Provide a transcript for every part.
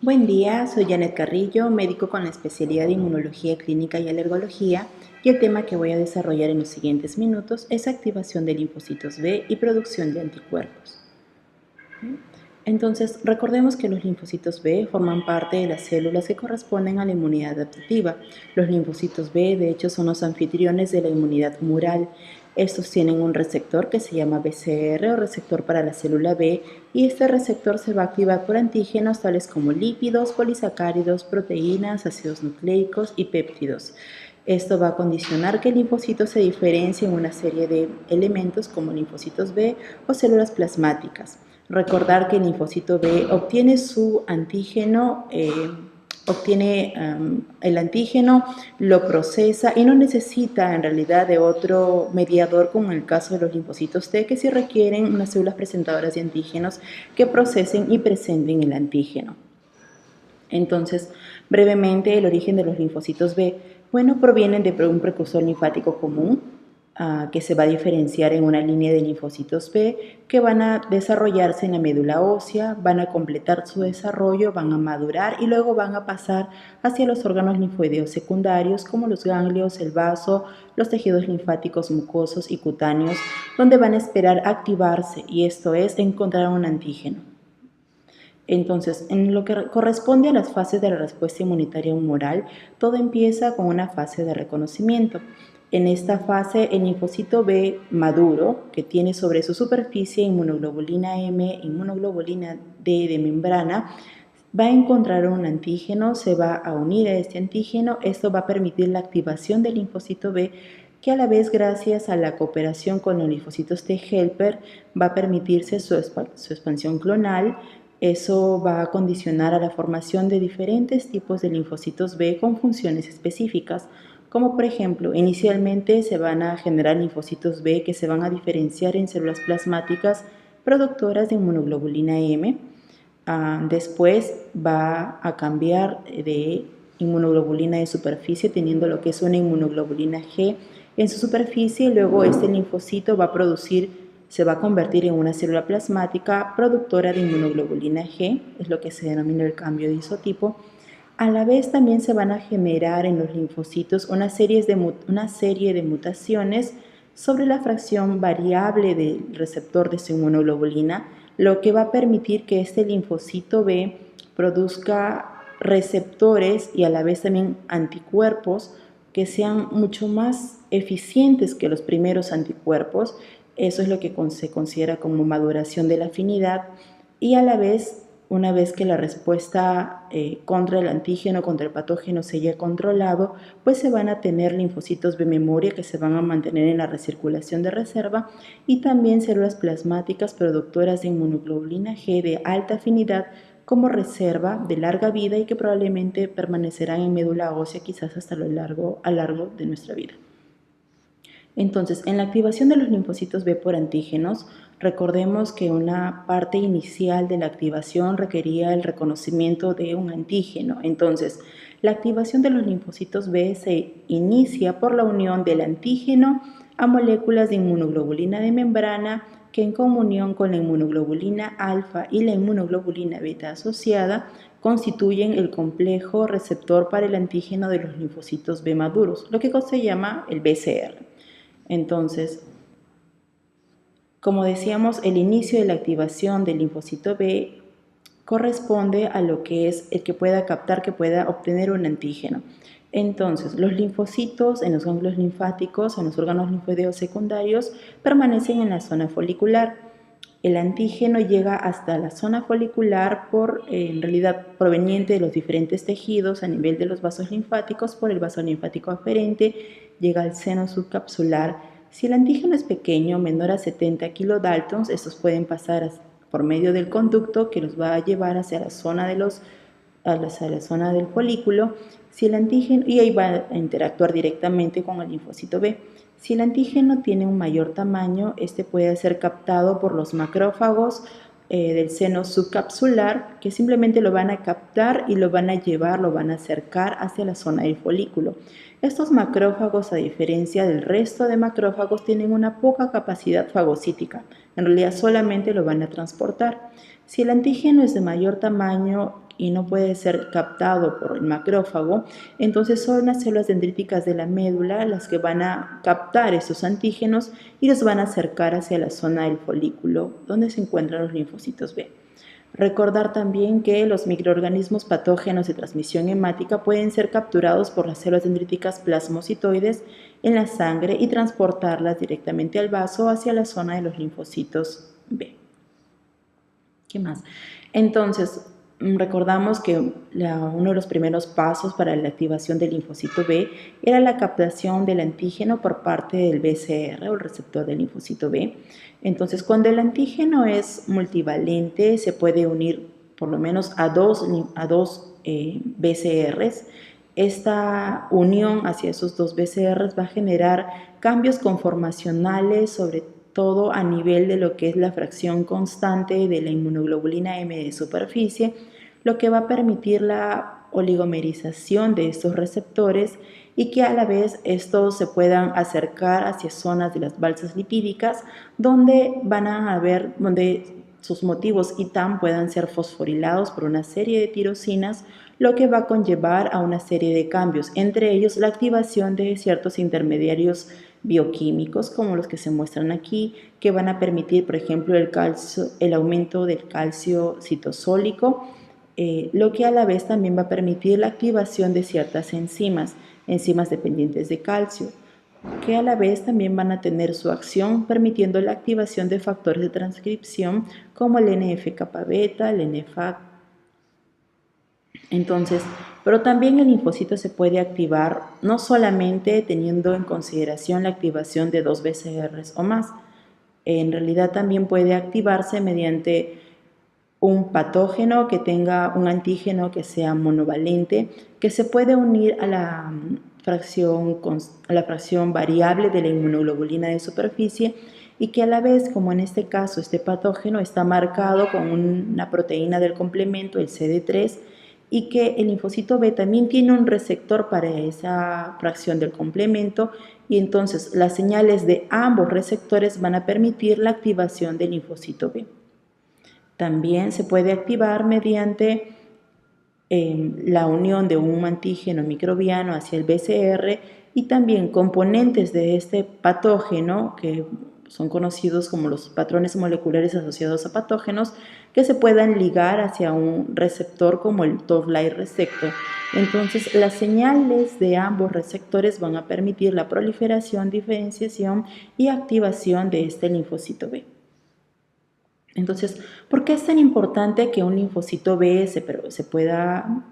Buen día, soy Janet Carrillo, médico con la especialidad de Inmunología Clínica y Alergología, y el tema que voy a desarrollar en los siguientes minutos es activación de linfocitos B y producción de anticuerpos. Entonces, recordemos que los linfocitos B forman parte de las células que corresponden a la inmunidad adaptativa. Los linfocitos B, de hecho, son los anfitriones de la inmunidad humoral. Estos tienen un receptor que se llama BCR o receptor para la célula B, y este receptor se va a activar por antígenos tales como lípidos, polisacáridos, proteínas, ácidos nucleicos y péptidos. Esto va a condicionar que el linfocito se diferencie en una serie de elementos como linfocitos B o células plasmáticas. Recordar que el linfocito B obtiene su antígeno, el antígeno, lo procesa y no necesita en realidad de otro mediador, como en el caso de los linfocitos T, que sí requieren unas células presentadoras de antígenos que procesen y presenten el antígeno. Entonces, brevemente, el origen de los linfocitos B, bueno, provienen de un precursor linfático común, que se va a diferenciar en una línea de linfocitos B que van a desarrollarse en la médula ósea, van a completar su desarrollo, van a madurar y luego van a pasar hacia los órganos linfoideos secundarios como los ganglios, el vaso, los tejidos linfáticos mucosos y cutáneos, donde van a esperar activarse, y esto es encontrar un antígeno. Entonces, en lo que corresponde a las fases de la respuesta inmunitaria humoral, todo empieza con una fase de reconocimiento. En esta fase, el linfocito B maduro, que tiene sobre su superficie inmunoglobulina M, inmunoglobulina D de membrana, va a encontrar un antígeno, se va a unir a este antígeno. Esto va a permitir la activación del linfocito B, que a la vez, gracias a la cooperación con los linfocitos T helper, va a permitirse su expansión clonal. Eso va a condicionar a la formación de diferentes tipos de linfocitos B con funciones específicas, como por ejemplo, inicialmente se van a generar linfocitos B que se van a diferenciar en células plasmáticas productoras de inmunoglobulina M. Después va a cambiar de inmunoglobulina de superficie, teniendo lo que es una inmunoglobulina G en su superficie, y luego este linfocito se va a convertir en una célula plasmática productora de inmunoglobulina G, es lo que se denomina el cambio de isotipo. A la vez también se van a generar en los linfocitos una serie de mutaciones sobre la fracción variable del receptor de su inmunoglobulina, lo que va a permitir que este linfocito B produzca receptores y a la vez también anticuerpos que sean mucho más eficientes que los primeros anticuerpos. Eso es lo que se considera como maduración de la afinidad, y a la vez, una vez que la respuesta contra el antígeno, contra el patógeno se haya controlado, pues se van a tener linfocitos B memoria que se van a mantener en la recirculación de reserva, y también células plasmáticas productoras de inmunoglobulina G de alta afinidad como reserva de larga vida y que probablemente permanecerán en médula ósea quizás hasta a largo de nuestra vida. Entonces, en la activación de los linfocitos B por antígenos, recordemos que una parte inicial de la activación requería el reconocimiento de un antígeno. Entonces, la activación de los linfocitos B se inicia por la unión del antígeno a moléculas de inmunoglobulina de membrana que, en comunión con la inmunoglobulina alfa y la inmunoglobulina beta asociada, constituyen el complejo receptor para el antígeno de los linfocitos B maduros, lo que se llama el BCR. Entonces, como decíamos, el inicio de la activación del linfocito B corresponde a lo que es el que pueda captar, que pueda obtener un antígeno. Entonces, los linfocitos en los ganglios linfáticos, en los órganos linfoideos secundarios, permanecen en la zona folicular. El antígeno llega hasta la zona folicular en realidad, proveniente de los diferentes tejidos a nivel de los vasos linfáticos, por el vaso linfático aferente, llega al seno subcapsular. Si el antígeno es pequeño, menor a 70 kilodaltons, estos pueden pasar por medio del conducto que los va a llevar hacia la zona del folículo. Si el antígeno, y ahí va a interactuar directamente con el linfocito B. Si el antígeno tiene un mayor tamaño, este puede ser captado por los macrófagos del seno subcapsular, que simplemente lo van a captar y lo van a llevar, lo van a acercar hacia la zona del folículo. Estos macrófagos, a diferencia del resto de macrófagos, tienen una poca capacidad fagocítica. En realidad solamente lo van a transportar. Si el antígeno es de mayor tamaño y no puede ser captado por el macrófago, entonces son las células dendríticas de la médula las que van a captar esos antígenos y los van a acercar hacia la zona del folículo donde se encuentran los linfocitos B. Recordar también que los microorganismos patógenos de transmisión hemática pueden ser capturados por las células dendríticas plasmocitoides en la sangre y transportarlas directamente al vaso hacia la zona de los linfocitos B. ¿Qué más? Entonces, recordamos que uno de los primeros pasos para la activación del linfocito B era la captación del antígeno por parte del BCR o el receptor del linfocito B. Entonces, cuando el antígeno es multivalente, se puede unir por lo menos a dos BCRs. Esta unión hacia esos dos BCRs va a generar cambios conformacionales, sobre todo a nivel de lo que es la fracción constante de la inmunoglobulina M de superficie, lo que va a permitir la oligomerización de estos receptores y que a la vez estos se puedan acercar hacia zonas de las balsas lipídicas donde sus motivos ITAM puedan ser fosforilados por una serie de tirosinas, lo que va a conllevar a una serie de cambios, entre ellos la activación de ciertos intermediarios bioquímicos como los que se muestran aquí, que van a permitir, por ejemplo, el aumento del calcio citosólico, lo que a la vez también va a permitir la activación de ciertas enzimas dependientes de calcio, que a la vez también van a tener su acción permitiendo la activación de factores de transcripción como el NF-kappa beta, el NFA. Entonces, pero también el linfocito se puede activar no solamente teniendo en consideración la activación de dos BCRs o más, en realidad también puede activarse mediante un patógeno que tenga un antígeno que sea monovalente, que se puede unir a la fracción variable de la inmunoglobulina de superficie y que a la vez, como en este caso, este patógeno está marcado con una proteína del complemento, el CD3, y que el linfocito B también tiene un receptor para esa fracción del complemento, y entonces las señales de ambos receptores van a permitir la activación del linfocito B. También se puede activar mediante la unión de un antígeno microbiano hacia el BCR y también componentes de este patógeno que son conocidos como los patrones moleculares asociados a patógenos que se puedan ligar hacia un receptor como el Toll-like receptor. Entonces, las señales de ambos receptores van a permitir la proliferación, diferenciación y activación de este linfocito B. Entonces, ¿por qué es tan importante que un linfocito B se pueda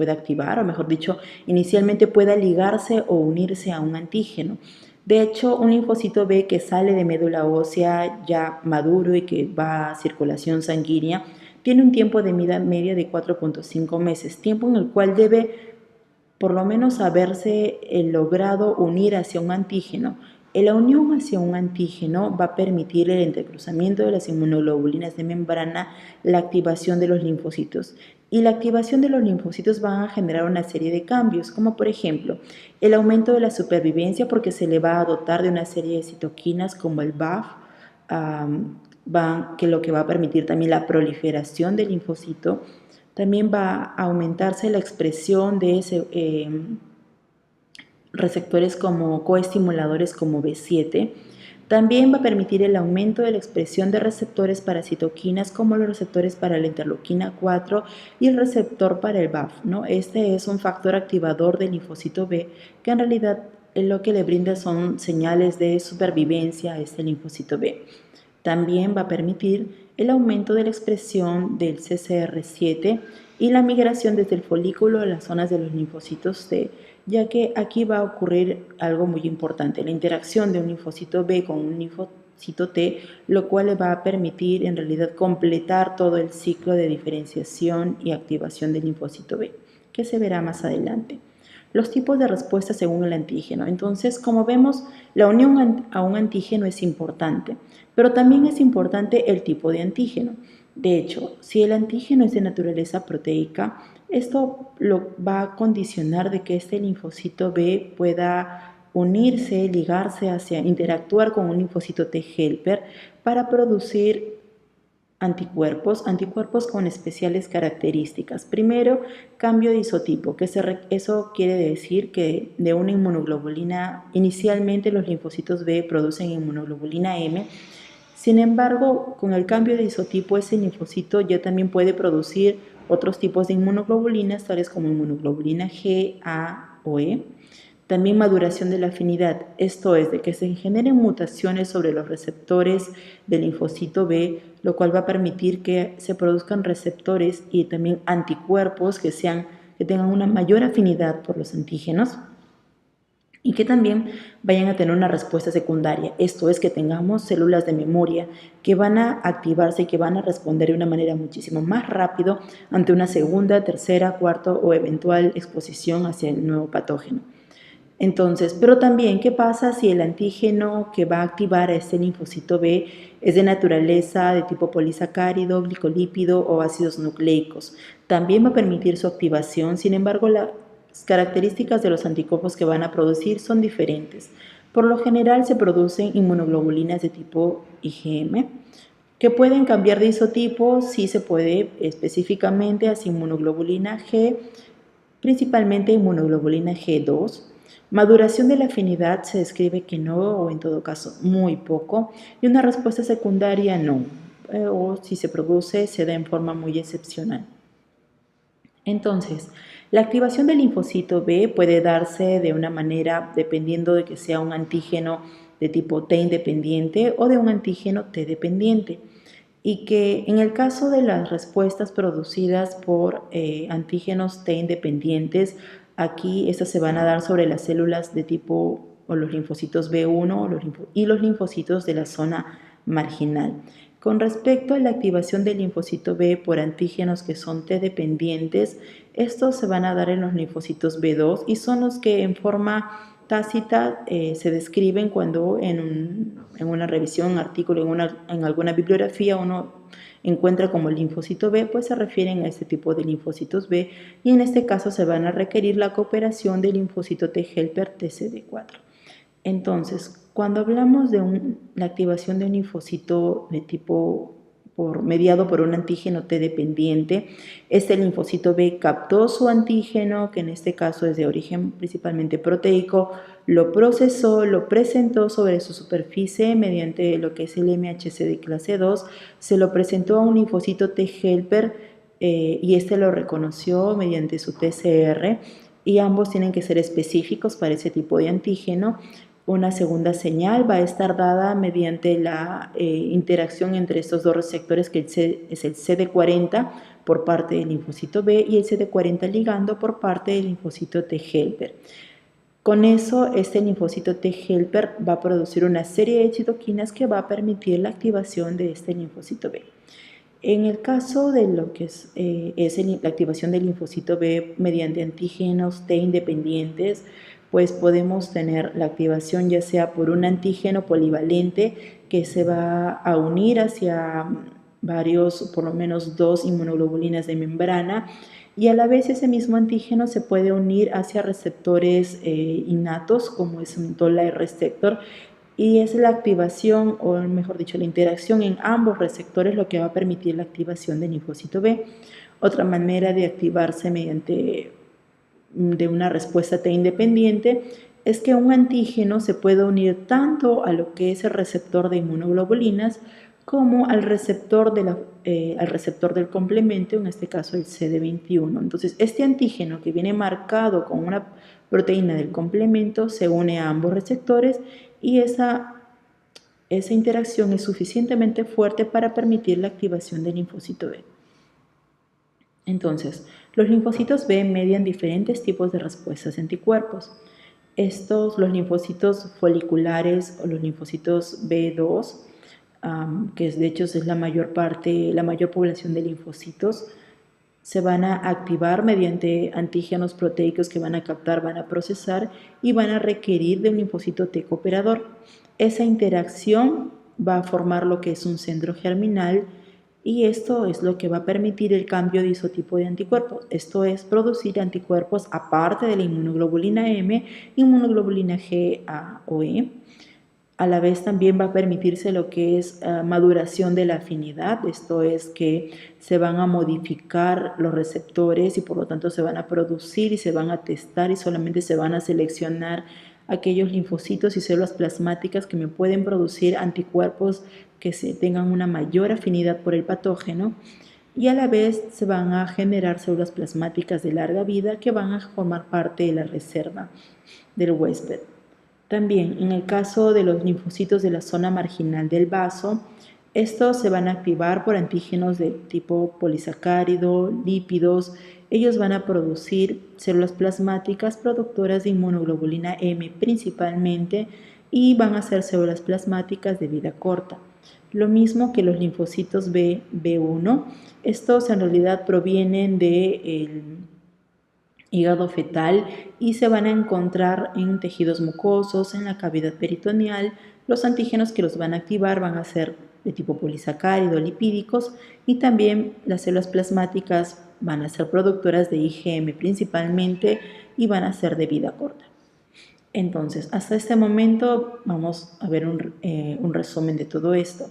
activar, o mejor dicho, inicialmente pueda ligarse o unirse a un antígeno? De hecho, un linfocito B que sale de médula ósea ya maduro y que va a circulación sanguínea, tiene un tiempo de vida media de 4.5 meses, tiempo en el cual debe por lo menos haberse logrado unir hacia un antígeno. La unión hacia un antígeno va a permitir el entrecruzamiento de las inmunoglobulinas de membrana, la activación de los linfocitos. Y la activación de los linfocitos va a generar una serie de cambios, como por ejemplo el aumento de la supervivencia porque se le va a dotar de una serie de citoquinas como el BAF, que lo que va a permitir también la proliferación del linfocito. También va a aumentarse la expresión de receptores como coestimuladores como B7. También va a permitir el aumento de la expresión de receptores para citoquinas como los receptores para la interleuquina 4 y el receptor para el BAF, ¿no? Este es un factor activador del linfocito B que en realidad lo que le brinda son señales de supervivencia a este linfocito B. También va a permitir el aumento de la expresión del CCR7 y la migración desde el folículo a las zonas de los linfocitos T, ya que aquí va a ocurrir algo muy importante, la interacción de un linfocito B con un linfocito T, lo cual le va a permitir en realidad completar todo el ciclo de diferenciación y activación del linfocito B, que se verá más adelante. Los tipos de respuesta según el antígeno. Entonces, como vemos, la unión a un antígeno es importante, pero también es importante el tipo de antígeno. De hecho, si el antígeno es de naturaleza proteica, esto lo va a condicionar de que este linfocito B pueda unirse, ligarse interactuar con un linfocito T helper para producir anticuerpos con especiales características. Primero, cambio de isotipo, eso quiere decir que de una inmunoglobulina, inicialmente los linfocitos B producen inmunoglobulina M, sin embargo, con el cambio de isotipo, ese linfocito ya también puede producir otros tipos de inmunoglobulinas, tales como inmunoglobulina G, A o E. También maduración de la afinidad, esto es, de que se generen mutaciones sobre los receptores del linfocito B, lo cual va a permitir que se produzcan receptores y también anticuerpos que tengan una mayor afinidad por los antígenos y que también vayan a tener una respuesta secundaria. Esto es, que tengamos células de memoria que van a activarse y que van a responder de una manera muchísimo más rápido ante una segunda, tercera, cuarta o eventual exposición hacia el nuevo patógeno. Entonces, pero también, ¿qué pasa si el antígeno que va a activar a este linfocito B es de naturaleza de tipo polisacárido, glicolípido o ácidos nucleicos? También va a permitir su activación, sin embargo, las características de los anticuerpos que van a producir son diferentes. Por lo general se producen inmunoglobulinas de tipo IgM, que pueden cambiar de isotipo, si se puede, específicamente hacia inmunoglobulina G, principalmente inmunoglobulina G2. Maduración de la afinidad se describe que no, o en todo caso muy poco, y una respuesta secundaria no, o si se produce se da en forma muy excepcional. Entonces, la activación del linfocito B puede darse de una manera dependiendo de que sea un antígeno de tipo T independiente o de un antígeno T dependiente, y que en el caso de las respuestas producidas por antígenos T independientes, aquí estas se van a dar sobre las células de tipo o los linfocitos B1 y los linfocitos de la zona marginal. Con respecto a la activación del linfocito B por antígenos que son T dependientes, estos se van a dar en los linfocitos B2 y son los que en forma tácita se describen cuando en una revisión, artículo, en alguna bibliografía uno encuentra como linfocito B, pues se refieren a este tipo de linfocitos B, y en este caso se van a requerir la cooperación del linfocito T helper TCD4. Entonces, cuando hablamos de la activación de un linfocito de tipo mediado por un antígeno T dependiente, este linfocito B captó su antígeno, que en este caso es de origen principalmente proteico, lo procesó, lo presentó sobre su superficie mediante lo que es el MHC de clase 2, se lo presentó a un linfocito T helper y este lo reconoció mediante su TCR, y ambos tienen que ser específicos para ese tipo de antígeno. Una segunda señal va a estar dada mediante la interacción entre estos dos receptores, que es el CD40 por parte del linfocito B y el CD40 ligando por parte del linfocito T helper. Con eso, este linfocito T helper va a producir una serie de citoquinas que va a permitir la activación de este linfocito B. En el caso de lo que es la activación del linfocito B mediante antígenos T independientes, pues podemos tener la activación ya sea por un antígeno polivalente que se va a unir hacia varios, por lo menos 2 inmunoglobulinas de membrana, y a la vez ese mismo antígeno se puede unir hacia receptores innatos, como es un toll-like receptor, y es la activación, o mejor dicho, la interacción en ambos receptores lo que va a permitir la activación del linfocito B. Otra manera de activarse mediante de una respuesta T independiente es que un antígeno se puede unir tanto a lo que es el receptor de inmunoglobulinas como al receptor del complemento, en este caso el CD21. Entonces, este antígeno que viene marcado con una proteína del complemento se une a ambos receptores, y esa interacción es suficientemente fuerte para permitir la activación del linfocito B. Entonces, los linfocitos B median diferentes tipos de respuestas de anticuerpos. Los linfocitos foliculares o los linfocitos B2, que de hecho es la mayor población de linfocitos, se van a activar mediante antígenos proteicos que van a captar, van a procesar y van a requerir de un linfocito T cooperador. Esa interacción va a formar lo que es un centro germinal, y esto es lo que va a permitir el cambio de isotipo de anticuerpos. Esto es producir anticuerpos aparte de la inmunoglobulina M, inmunoglobulina G, A o E. A la vez también va a permitirse lo que es maduración de la afinidad, esto es que se van a modificar los receptores y por lo tanto se van a producir y se van a testar y solamente se van a seleccionar aquellos linfocitos y células plasmáticas que me pueden producir anticuerpos que tengan una mayor afinidad por el patógeno, y a la vez se van a generar células plasmáticas de larga vida que van a formar parte de la reserva del huésped. También, en el caso de los linfocitos de la zona marginal del vaso, estos se van a activar por antígenos de tipo polisacárido, lípidos. Ellos van a producir células plasmáticas productoras de inmunoglobulina M principalmente y van a ser células plasmáticas de vida corta. Lo mismo que los linfocitos B1. Estos en realidad provienen del hígado fetal y se van a encontrar en tejidos mucosos, en la cavidad peritoneal. Los antígenos que los van a activar van a ser de tipo polisacárido, lipídicos, y también las células plasmáticas van a ser productoras de IgM principalmente y van a ser de vida corta. Entonces, hasta este momento vamos a ver un resumen de todo esto.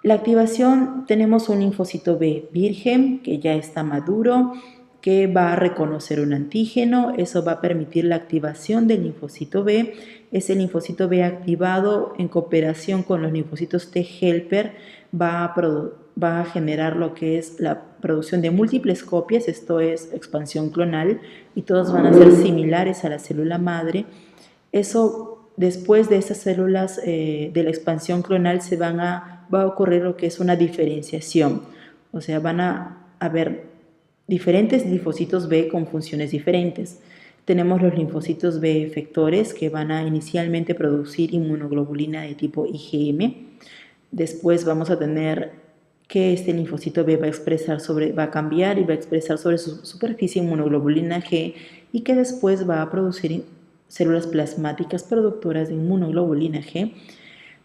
La activación, tenemos un linfocito B virgen que ya está maduro, que va a reconocer un antígeno. Eso va a permitir la activación del linfocito B. Ese linfocito B activado en cooperación con los linfocitos T helper va a generar lo que es la producción de múltiples copias, esto es expansión clonal, y todos van a ser similares a la célula madre. Eso, después de esas células de la expansión clonal va a ocurrir lo que es una diferenciación, o sea, van a haber diferentes linfocitos B con funciones diferentes. Tenemos los linfocitos B efectores que van a inicialmente producir inmunoglobulina de tipo IgM. Después vamos a tener que este linfocito B va a cambiar y va a expresar sobre su superficie inmunoglobulina G, y que después va a producir células plasmáticas productoras de inmunoglobulina G.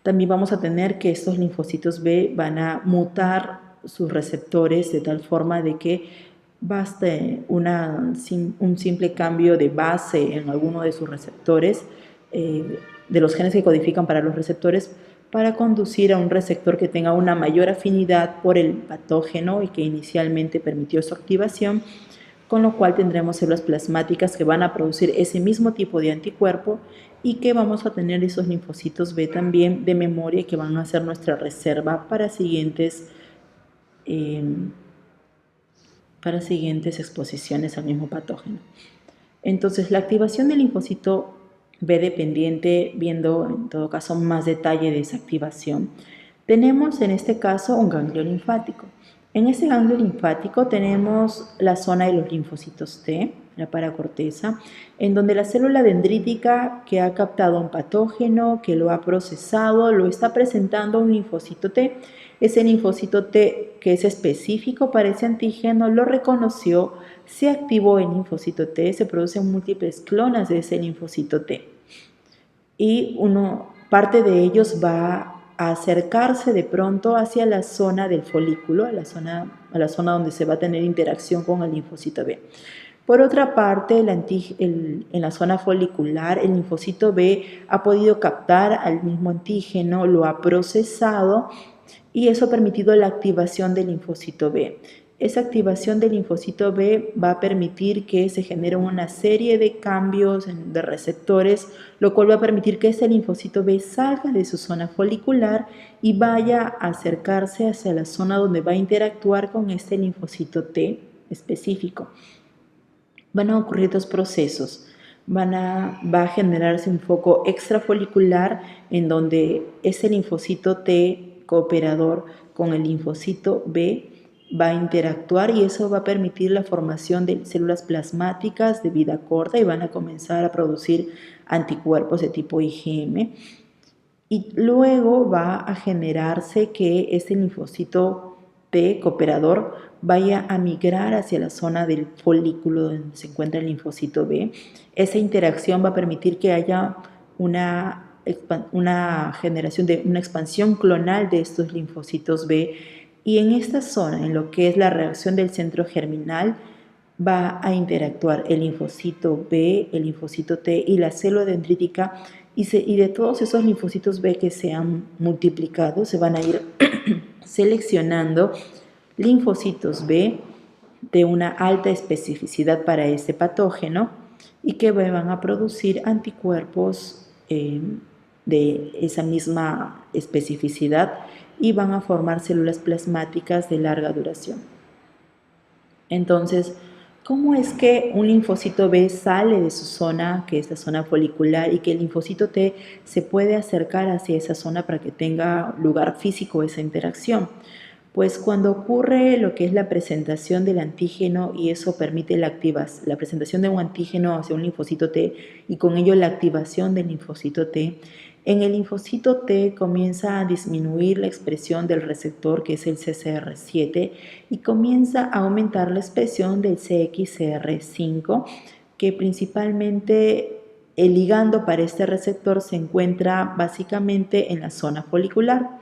También vamos a tener que estos linfocitos B van a mutar sus receptores de tal forma de que baste un simple cambio de base en alguno de sus receptores, de los genes que codifican para los receptores, para conducir a un receptor que tenga una mayor afinidad por el patógeno y que inicialmente permitió su activación, con lo cual tendremos células plasmáticas que van a producir ese mismo tipo de anticuerpo, y que vamos a tener esos linfocitos B también de memoria que van a ser nuestra reserva para siguientes exposiciones al mismo patógeno. Entonces, la activación del linfocito B dependiente, viendo en todo caso más detalle de esa activación, tenemos en este caso un ganglio linfático. En ese ganglio linfático tenemos la zona de los linfocitos T, la paracorteza, en donde la célula dendrítica que ha captado un patógeno, que lo ha procesado, lo está presentando a un linfocito T. Ese linfocito T, que es específico para ese antígeno, lo reconoció, se activó el linfocito T, se producen múltiples clonas de ese linfocito T. Y parte de ellos va a acercarse de pronto hacia la zona del folículo, a la zona donde se va a tener interacción con el linfocito B. Por otra parte, en la zona folicular, el linfocito B ha podido captar al mismo antígeno, lo ha procesado, y eso ha permitido la activación del linfocito B. Esa activación del linfocito B va a permitir que se genere una serie de cambios de receptores, lo cual va a permitir que ese linfocito B salga de su zona folicular y vaya a acercarse hacia la zona donde va a interactuar con este linfocito T específico. Van a ocurrir dos procesos. Va a generarse un foco extrafolicular en donde ese linfocito T cooperador con el linfocito B va a interactuar, y eso va a permitir la formación de células plasmáticas de vida corta y van a comenzar a producir anticuerpos de tipo IgM. Y luego va a generarse que este linfocito T cooperador vaya a migrar hacia la zona del folículo donde se encuentra el linfocito B. Esa interacción va a permitir que haya una generación de una expansión clonal de estos linfocitos B, y en esta zona, en lo que es la reacción del centro germinal, va a interactuar el linfocito B, el linfocito T y la célula dendrítica y de todos esos linfocitos B que se han multiplicado, se van a ir seleccionando linfocitos B de una alta especificidad para ese patógeno y que van a producir anticuerpos de esa misma especificidad y van a formar células plasmáticas de larga duración. Entonces, ¿cómo es que un linfocito B sale de su zona, que es la zona folicular, y que el linfocito T se puede acercar hacia esa zona para que tenga lugar físico esa interacción? Pues cuando ocurre lo que es la presentación del antígeno y eso permite la presentación de un antígeno hacia un linfocito T y con ello la activación del linfocito T, en el linfocito T comienza a disminuir la expresión del receptor que es el CCR7 y comienza a aumentar la expresión del CXCR5, que principalmente el ligando para este receptor se encuentra básicamente en la zona folicular.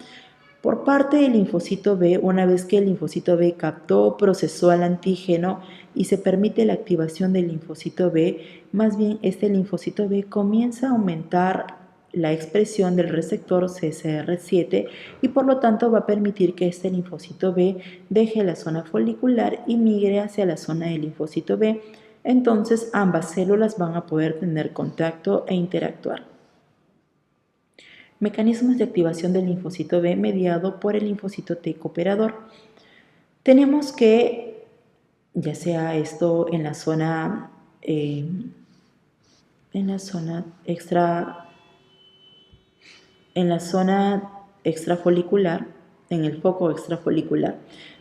Por parte del linfocito B, una vez que el linfocito B captó, procesó al antígeno y se permite la activación del linfocito B, más bien este linfocito B comienza a aumentar la expresión del receptor CCR7 y por lo tanto va a permitir que este linfocito B deje la zona folicular y migre hacia la zona del linfocito B. Entonces ambas células van a poder tener contacto e interactuar. Mecanismos de activación del linfocito B mediado por el linfocito T cooperador. Tenemos que, ya sea esto en la zona extrafolicular, en el foco extrafolicular,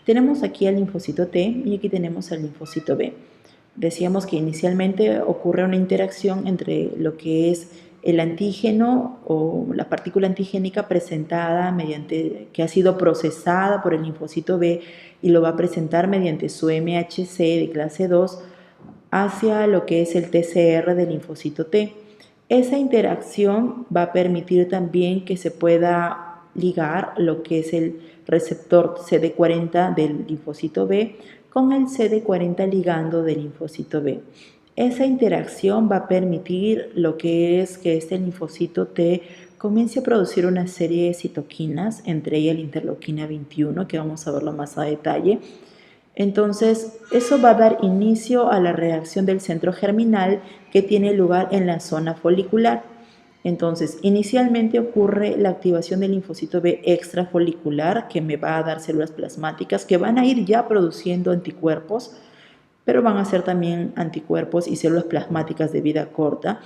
tenemos aquí al linfocito T y aquí tenemos al linfocito B. Decíamos que inicialmente ocurre una interacción entre lo que es el antígeno o la partícula antigénica presentada que ha sido procesada por el linfocito B y lo va a presentar mediante su MHC de clase 2 hacia lo que es el TCR del linfocito T. Esa interacción va a permitir también que se pueda ligar lo que es el receptor CD40 del linfocito B con el CD40 ligando del linfocito B. Esa interacción va a permitir lo que es que este linfocito T comience a producir una serie de citoquinas, entre ellas la interleuquina 21, que vamos a verlo más a detalle. Entonces, eso va a dar inicio a la reacción del centro germinal que tiene lugar en la zona folicular. Entonces, inicialmente ocurre la activación del linfocito B extrafolicular, que me va a dar células plasmáticas que van a ir ya produciendo anticuerpos, pero van a ser también anticuerpos y células plasmáticas de vida corta.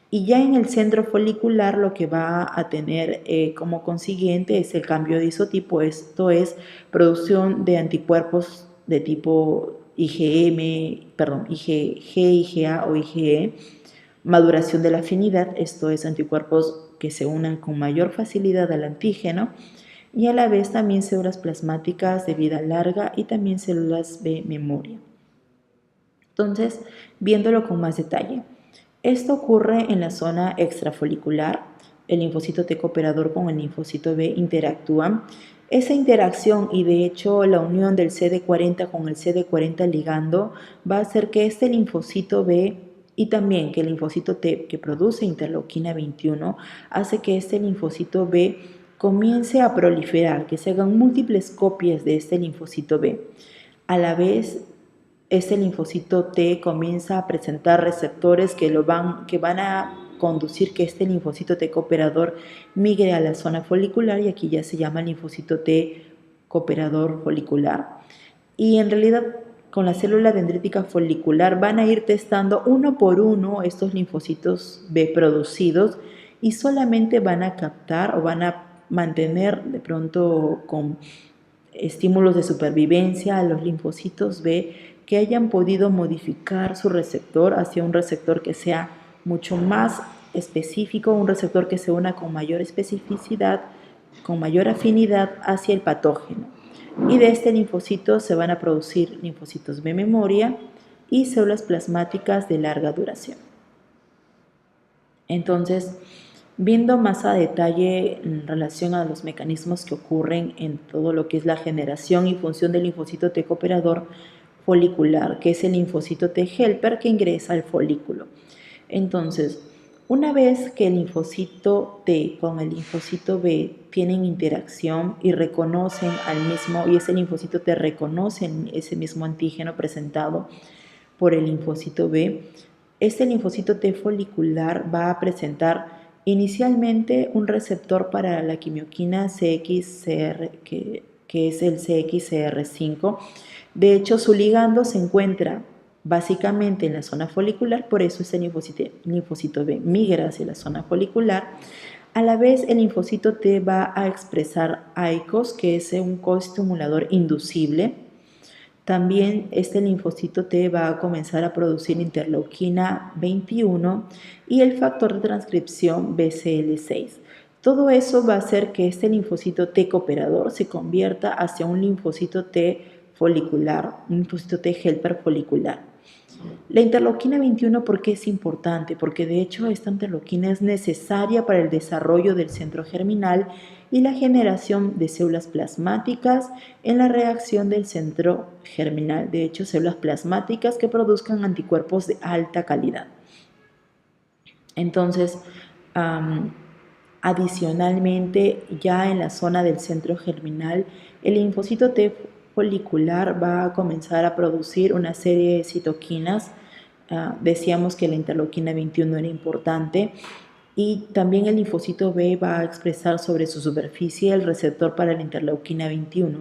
Y ya en el centro folicular lo que va a tener como consiguiente es el cambio de isotipo, esto es producción de anticuerpos de tipo IgA o IgE, maduración de la afinidad, esto es anticuerpos que se unan con mayor facilidad al antígeno, y a la vez también células plasmáticas de vida larga y también células de memoria. Entonces, viéndolo con más detalle, esto ocurre en la zona extrafolicular, el linfocito T cooperador con el linfocito B interactúan. Esa interacción y de hecho la unión del CD40 con el CD40 ligando va a hacer que este linfocito B y también que el linfocito T que produce interleuquina 21 hace que este linfocito B comience a proliferar, que se hagan múltiples copias de este linfocito B. A la vez, este linfocito T comienza a presentar receptores que van a conducir que este linfocito T cooperador migre a la zona folicular y aquí ya se llama linfocito T cooperador folicular. Y en realidad con la célula dendrítica folicular van a ir testando uno por uno estos linfocitos B producidos y solamente van a captar o van a mantener de pronto con estímulos de supervivencia a los linfocitos B que hayan podido modificar su receptor hacia un receptor que sea mucho más específico, un receptor que se una con mayor especificidad, con mayor afinidad hacia el patógeno. Y de este linfocito se van a producir linfocitos B memoria y células plasmáticas de larga duración. Entonces, viendo más a detalle en relación a los mecanismos que ocurren en todo lo que es la generación y función del linfocito T cooperador folicular, que es el linfocito T helper que ingresa al folículo. Entonces, Una vez que el linfocito T con el linfocito B tienen interacción y reconocen al mismo, y ese linfocito T reconoce ese mismo antígeno presentado por el linfocito B, este linfocito T folicular va a presentar inicialmente un receptor para la quimioquina CXCR, que es el CXCR5. De hecho, su ligando se encuentra básicamente en la zona folicular, por eso ese linfocito B migra hacia la zona folicular. A la vez, el linfocito T va a expresar AICOS, que es un coestimulador inducible. También este linfocito T va a comenzar a producir interleuquina 21 y el factor de transcripción BCL6. Todo eso va a hacer que este linfocito T cooperador se convierta hacia un linfocito T folicular, un linfocito T helper folicular. La interleuquina 21, ¿por qué es importante? Porque de hecho esta interleuquina es necesaria para el desarrollo del centro germinal y la generación de células plasmáticas en la reacción del centro germinal. De hecho, células plasmáticas que produzcan anticuerpos de alta calidad. Entonces, adicionalmente, ya en la zona del centro germinal, el linfocito T folicular va a comenzar a producir una serie de citoquinas. Decíamos que la interleuquina 21 era importante. Y también el linfocito B va a expresar sobre su superficie el receptor para la interleuquina 21.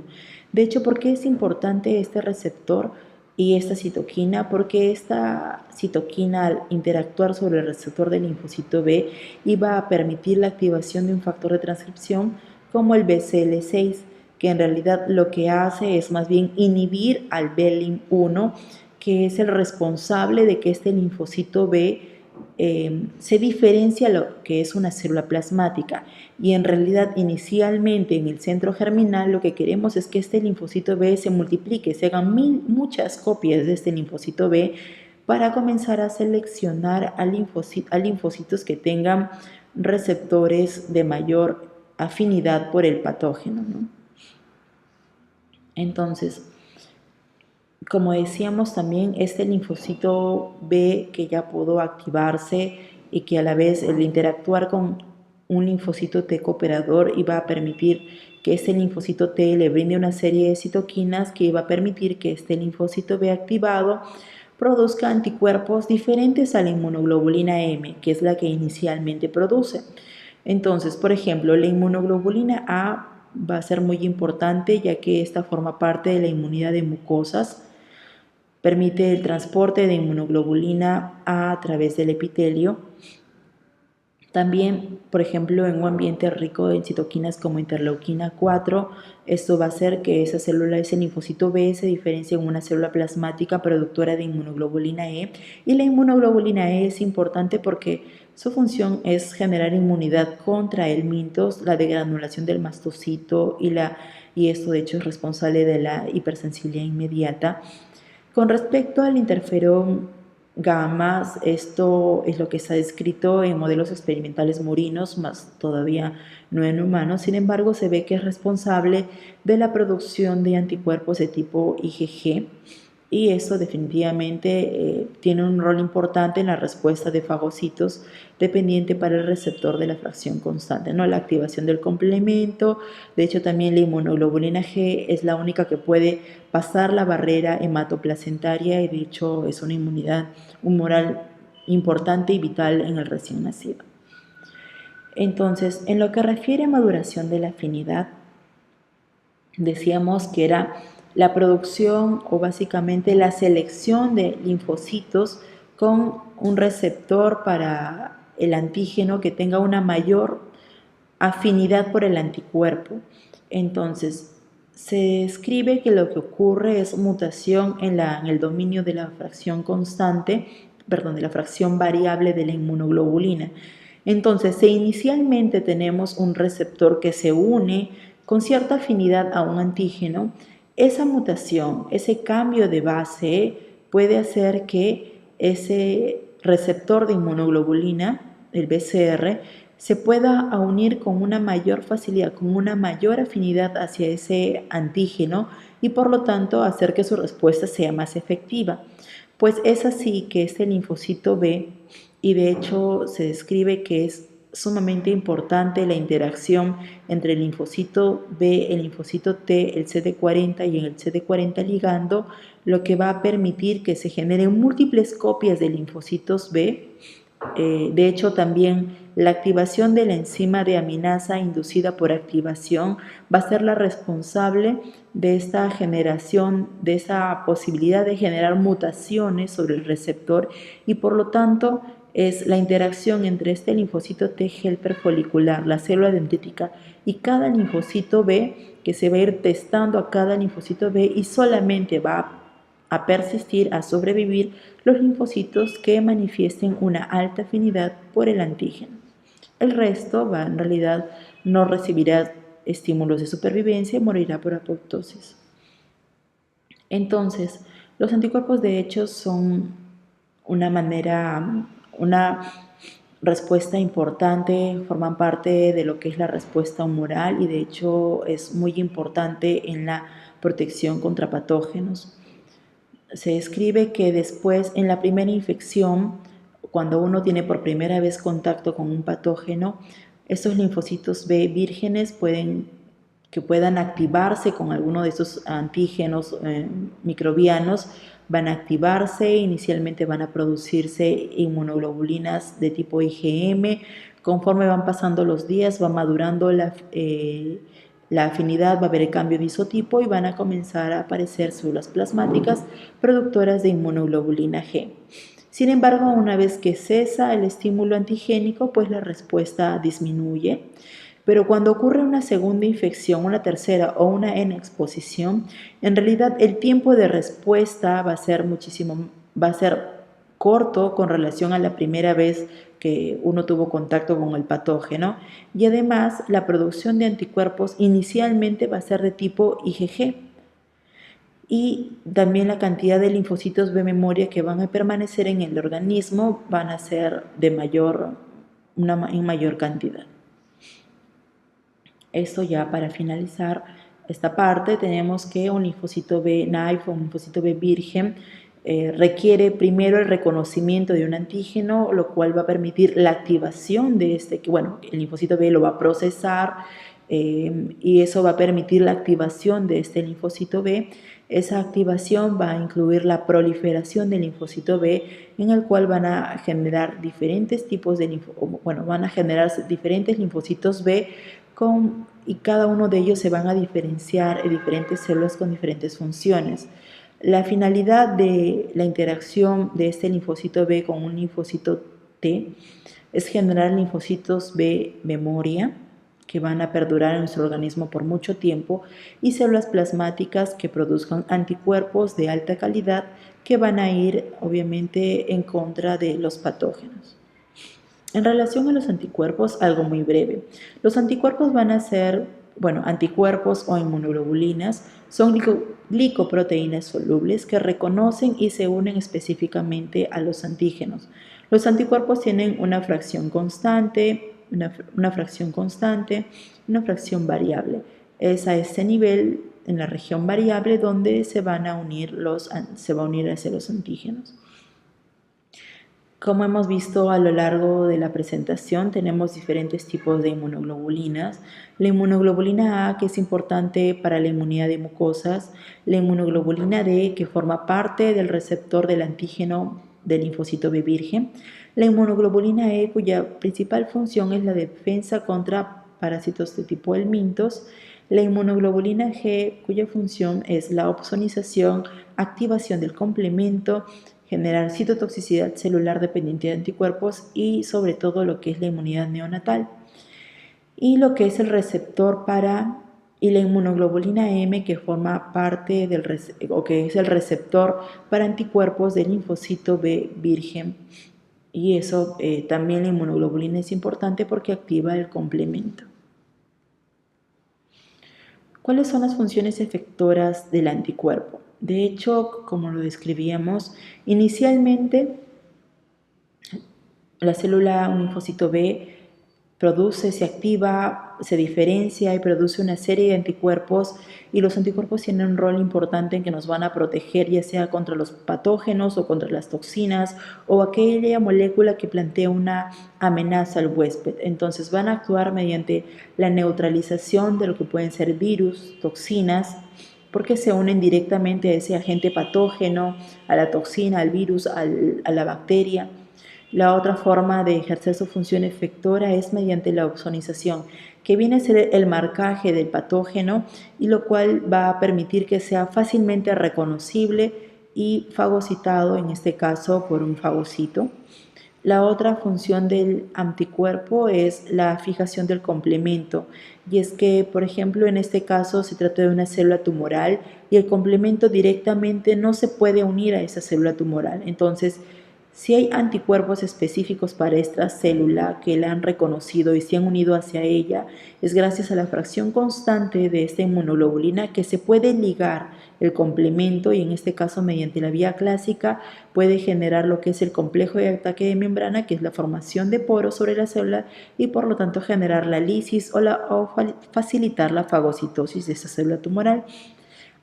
De hecho, ¿por qué es importante este receptor y esta citoquina? Porque esta citoquina, al interactuar sobre el receptor del linfocito B, iba a permitir la activación de un factor de transcripción como el BCL6, que en realidad lo que hace es más bien inhibir al BLIM1, que es el responsable de que este linfocito B se diferencia lo que es una célula plasmática, y en realidad inicialmente en el centro germinal lo que queremos es que este linfocito B se multiplique, se hagan muchas copias de este linfocito B para comenzar a seleccionar a linfocitos que tengan receptores de mayor afinidad por el patógeno, ¿no? Entonces, como decíamos también, este linfocito B que ya pudo activarse y que a la vez el interactuar con un linfocito T cooperador iba a permitir que este linfocito T le brinde una serie de citoquinas que iba a permitir que este linfocito B activado produzca anticuerpos diferentes a la inmunoglobulina M, que es la que inicialmente produce. Entonces, por ejemplo, la inmunoglobulina A va a ser muy importante ya que esta forma parte de la inmunidad de mucosas. Permite el transporte de inmunoglobulina A través del epitelio. También, por ejemplo, en un ambiente rico en citoquinas como interleuquina 4, esto va a hacer que esa célula, ese linfocito B, se diferencie en una célula plasmática productora de inmunoglobulina E. Y la inmunoglobulina E es importante porque su función es generar inmunidad contra el mintos, la degranulación del mastocito y esto de hecho es responsable de la hipersensibilidad inmediata. Con respecto al interferón gamma, esto es lo que está descrito en modelos experimentales murinos, más todavía no en humanos. Sin embargo, se ve que es responsable de la producción de anticuerpos de tipo IgG, y eso definitivamente tiene un rol importante en la respuesta de fagocitos dependiente para el receptor de la fracción constante, ¿no? La activación del complemento. De hecho, también la inmunoglobulina G es la única que puede pasar la barrera hematoplacentaria y de hecho es una inmunidad humoral importante y vital en el recién nacido. Entonces, en lo que refiere a maduración de la afinidad, decíamos que era la producción o básicamente la selección de linfocitos con un receptor para el antígeno que tenga una mayor afinidad por el anticuerpo. Entonces, se describe que lo que ocurre es mutación en el dominio de la fracción constante, perdón, de la fracción variable de la inmunoglobulina. Entonces, si inicialmente tenemos un receptor que se une con cierta afinidad a un antígeno, esa mutación, ese cambio de base puede hacer que ese receptor de inmunoglobulina, el BCR, se pueda unir con una mayor facilidad, con una mayor afinidad hacia ese antígeno y por lo tanto hacer que su respuesta sea más efectiva. Pues es así que este linfocito B y de hecho se describe que es sumamente importante la interacción entre el linfocito B, el linfocito T, el CD40 y el CD40 ligando, lo que va a permitir que se generen múltiples copias de linfocitos B. De hecho, también la activación de la enzima de aminasa inducida por activación va a ser la responsable de esta generación, de esa posibilidad de generar mutaciones sobre el receptor y por lo tanto es la interacción entre este linfocito T helper folicular, la célula dendrítica y cada linfocito B que se va a ir testando a cada linfocito B y solamente va a persistir, a sobrevivir los linfocitos que manifiesten una alta afinidad por el antígeno. El resto en realidad no recibirá estímulos de supervivencia y morirá por apoptosis. Entonces, los anticuerpos de hecho son una respuesta importante, forman parte de lo que es la respuesta humoral y de hecho es muy importante en la protección contra patógenos. Se describe que después, en la primera infección, cuando uno tiene por primera vez contacto con un patógeno, estos linfocitos B vírgenes puedan activarse con alguno de estos antígenos microbianos, van a activarse, inicialmente van a producirse inmunoglobulinas de tipo IgM, conforme van pasando los días, va madurando la afinidad, va a haber el cambio de isotipo y van a comenzar a aparecer células plasmáticas productoras de inmunoglobulina G. Sin embargo, una vez que cesa el estímulo antigénico, pues la respuesta disminuye. Pero cuando ocurre una segunda infección, una tercera o una N exposición, en realidad el tiempo de respuesta va a ser corto con relación a la primera vez que uno tuvo contacto con el patógeno y además la producción de anticuerpos inicialmente va a ser de tipo IgG y también la cantidad de linfocitos B memoria que van a permanecer en el organismo van a ser en mayor cantidad. Esto ya para finalizar esta parte tenemos que un linfocito B naive o un linfocito B virgen requiere primero el reconocimiento de un antígeno, lo cual va a permitir la activación de el linfocito B lo va a procesar y eso va a permitir la activación de este linfocito B. Esa activación va a incluir la proliferación del linfocito B, en el cual van a generar diferentes tipos de van a generarse diferentes linfocitos B y cada uno de ellos se van a diferenciar en diferentes células con diferentes funciones. La finalidad de la interacción de este linfocito B con un linfocito T es generar linfocitos B memoria que van a perdurar en nuestro organismo por mucho tiempo y células plasmáticas que produzcan anticuerpos de alta calidad que van a ir obviamente en contra de los patógenos. En relación a los anticuerpos, algo muy breve. Los anticuerpos van a ser, anticuerpos o inmunoglobulinas son glicoproteínas solubles que reconocen y se unen específicamente a los antígenos. Los anticuerpos tienen una fracción constante, una fracción variable. Es a este nivel, en la región variable, donde se va a unir hacia los antígenos. Como hemos visto a lo largo de la presentación, tenemos diferentes tipos de inmunoglobulinas. La inmunoglobulina A, que es importante para la inmunidad de mucosas, la inmunoglobulina D, que forma parte del receptor del antígeno del linfocito B virgen, la inmunoglobulina E, cuya principal función es la defensa contra parásitos de tipo helmintos, la inmunoglobulina G, cuya función es la opsonización, activación del complemento, generar citotoxicidad celular dependiente de anticuerpos y sobre todo lo que es la inmunidad neonatal. Y lo que es el receptor y la inmunoglobulina M, que forma parte que es el receptor para anticuerpos del linfocito B virgen. Y eso también la inmunoglobulina es importante porque activa el complemento. ¿Cuáles son las funciones efectoras del anticuerpo? De hecho, como lo describíamos, inicialmente la célula, un linfocito B, produce, se activa, se diferencia y produce una serie de anticuerpos, y los anticuerpos tienen un rol importante en que nos van a proteger ya sea contra los patógenos o contra las toxinas o aquella molécula que plantea una amenaza al huésped. Entonces van a actuar mediante la neutralización de lo que pueden ser virus, toxinas, porque se unen directamente a ese agente patógeno, a la toxina, al virus, a la bacteria. La otra forma de ejercer su función efectora es mediante la ozonización, que viene a ser el marcaje del patógeno y lo cual va a permitir que sea fácilmente reconocible y fagocitado, en este caso por un fagocito. La otra función del anticuerpo es la fijación del complemento, y es que, por ejemplo, en este caso se trata de una célula tumoral y el complemento directamente no se puede unir a esa célula tumoral. Entonces, si hay anticuerpos específicos para esta célula que la han reconocido y se han unido hacia ella, es gracias a la fracción constante de esta inmunoglobulina que se puede ligar el complemento, y en este caso mediante la vía clásica puede generar lo que es el complejo de ataque de membrana, que es la formación de poros sobre la célula y por lo tanto generar la lisis o facilitar la fagocitosis de esa célula tumoral.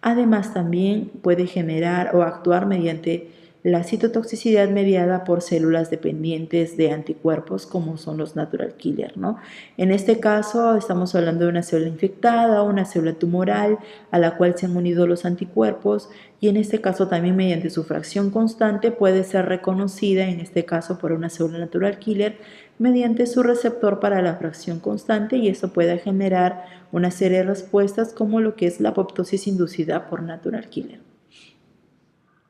Además, también puede generar o actuar mediante la citotoxicidad mediada por células dependientes de anticuerpos como son los natural killer, ¿no? En este caso estamos hablando de una célula infectada, una célula tumoral a la cual se han unido los anticuerpos, y en este caso también mediante su fracción constante puede ser reconocida, en este caso por una célula natural killer, mediante su receptor para la fracción constante, y eso puede generar una serie de respuestas como lo que es la apoptosis inducida por natural killer.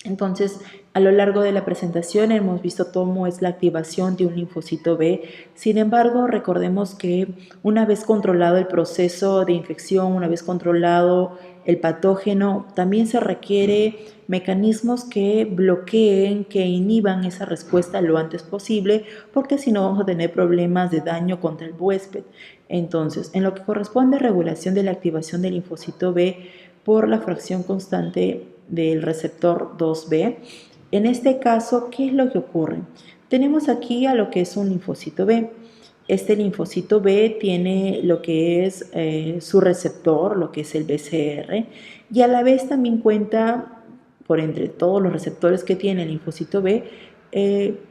Entonces, a lo largo de la presentación hemos visto cómo es la activación de un linfocito B. Sin embargo, recordemos que una vez controlado el proceso de infección, una vez controlado el patógeno, también se requiere mecanismos que bloqueen, que inhiban esa respuesta lo antes posible, porque si no vamos a tener problemas de daño contra el huésped. Entonces, en lo que corresponde a regulación de la activación del linfocito B por la fracción constante del receptor 2B. En este caso, ¿qué es lo que ocurre? Tenemos aquí a lo que es un linfocito B. Este linfocito B tiene lo que es su receptor, lo que es el BCR, y a la vez también cuenta, por entre todos los receptores que tiene el linfocito B,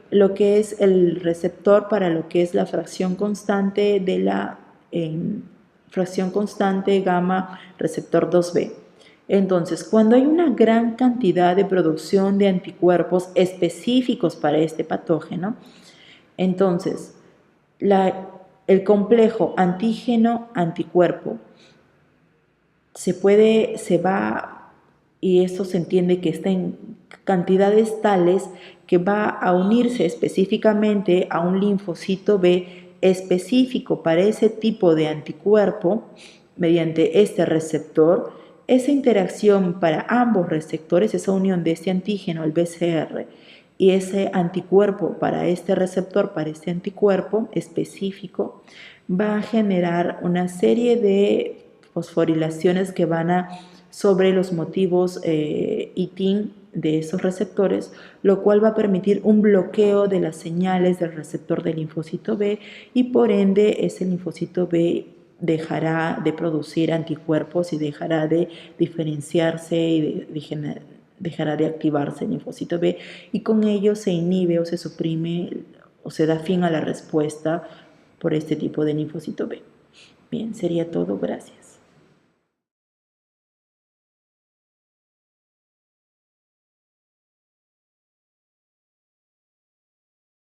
lo que es el receptor para lo que es la fracción constante de la fracción constante gamma receptor 2B. Entonces, cuando hay una gran cantidad de producción de anticuerpos específicos para este patógeno, entonces el complejo antígeno-anticuerpo y eso se entiende que está en cantidades tales que va a unirse específicamente a un linfocito B específico para ese tipo de anticuerpo mediante este receptor. Esa interacción para ambos receptores, esa unión de este antígeno, el BCR, y ese anticuerpo para este receptor, para este anticuerpo específico, va a generar una serie de fosforilaciones que van a sobre los motivos ITIN de esos receptores, lo cual va a permitir un bloqueo de las señales del receptor del linfocito B, y por ende ese linfocito B dejará de producir anticuerpos y dejará de diferenciarse y dejará de activarse el linfocito B, y con ello se inhibe o se suprime o se da fin a la respuesta por este tipo de linfocito B. Bien, sería todo. Gracias.